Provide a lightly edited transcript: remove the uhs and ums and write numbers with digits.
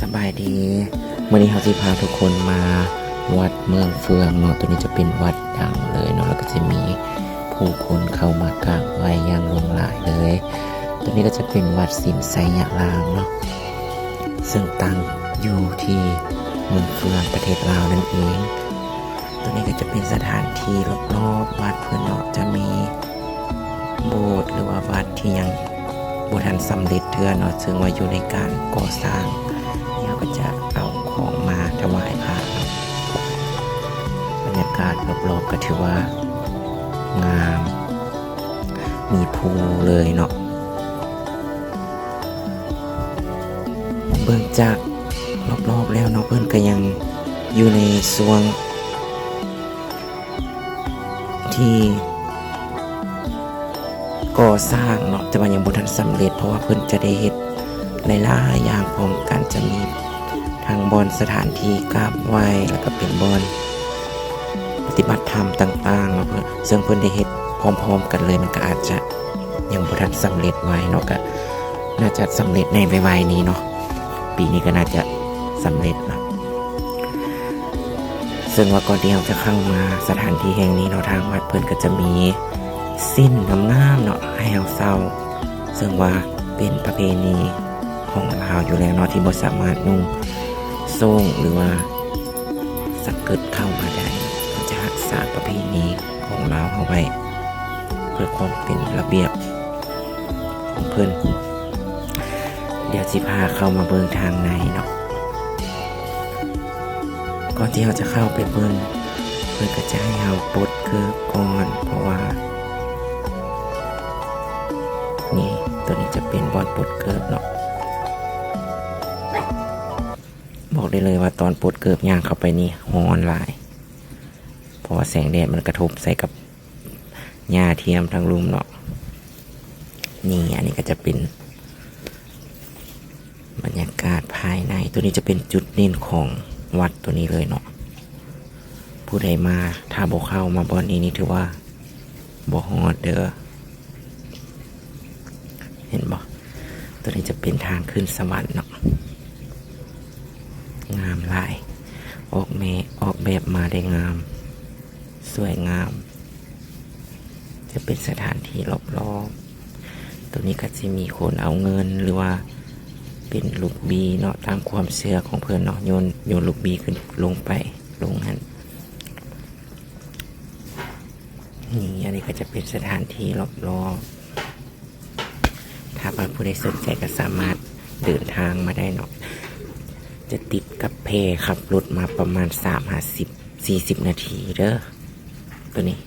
สบายดีวันนี้เขาจะพาทุกคนมาวัดเมืองเฟืองเนาะตัวนี้จะเป็นวัดดังเลยเนาะแล้วก็จะมีผู้คนเข้ามากราบไหว้อย่างหลงหลายเลยตัวนี้ก็จะเป็นวัดสินไสยารามเนาะซึ่งตั้งอยู่ที่เมืองเฟืองประเทศลาวนั่นเองตัวนี้ก็จะเป็นสถานที่รอบๆวัดเพื่อนเนาะจะมีโบสถ์หรือว่าวัดที่ยังบ่ทันสำเร็จเทื่อเนาะซึ่งว่าอยู่ในการก่อสร้างเนี่ยก็จะเอาของมาถวายพระบรรยากาศรอบๆก็ถือว่างามมีภูเลยเนาะเบื้องจากรอบๆแล้วเนาะเพื่อนก็ยังอยู่ในช่วงที่ก่อสร้างเนาะแต่ว่ายังบ่ทันสำเร็จเพราะว่าเพิ่นจะได้เฮ็ดหลายๆอย่างพร้อมกันจะมีทางบอนสถานที่กราบไหว้แล้วก็เป็นบอนปฏิบัติธรรมต่างๆเนาะเพิ่นซึ่งเพิ่นได้เฮ็ดพร้อมๆกันเลยมันก็อาจจะยังบ่ทันสำเร็จไว้เนาะก็น่าจะสำเร็จในไวๆนี้เนาะปีนี้ก็น่าจะสำเร็จเนาะซึ่งว่าก่อนที่เราจะเข้ามาสถานที่แห่งนี้เนาะทางวัดเพิ่นก็จะมีสิ้นงามๆเนาะให้เราเศร้าซึ่งว่าเป็นประเพณีของลาวอยู่แล้วเนาะที่บ่สามารถนุ่งโซ่งหรือว่าสเกิร์ตเข้ามาได้ก็จะรักษาประเพณีของลาวเอาไว้เพื่อความเป็นระเบียบของเพิ่นเดี๋ยวสิพาเข้ามาเบิ่งทางในเนาะก่อนที่เราจะเข้าไปเบิ่งเพิ่นก็จะให้เราปลดเกิบก่อนเพราะว่านี่ตัวนี้จะเป็นบอลปลดเกิบเนาะบอกได้เลยว่าตอนปลดเกิบย่างเข้าไปนี่ฮ้อนหลายเพราะว่าแสงแดดมันกระทบใส่กับหญ้าเทียมทางลุ่มเนาะนี่อันนี้ก็จะเป็นบรรยากาศภายในตัวนี้จะเป็นจุดเด่นของวัดตัวนี้เลยเนาะผู้ใดมาถ้าบ่เข้ามาบอลนี้นี่ถือว่าบ่ฮอดเด้อเห็นบ่ตัวนี้จะเป็นทางขึ้นสวรรค์เนาะงามหลายออกแบบมาได้งามสวยงามจะเป็นสถานที่รอบๆตัวนี้ก็จะมีคนเอาเงินหรือว่าเป็นลูกบีเนาะตามความเชื่อของเพื่อนเนาะโยนลูกบีขึ้นลงไปลงหันนี่อันนี้ก็จะเป็นสถานที่รอบๆถ้าผู้ใดสนใจก็สามารถเดินทางมาได้เนาะจะติดกับเพขับรถมาประมาณ40 นาทีเด้อตัวนี้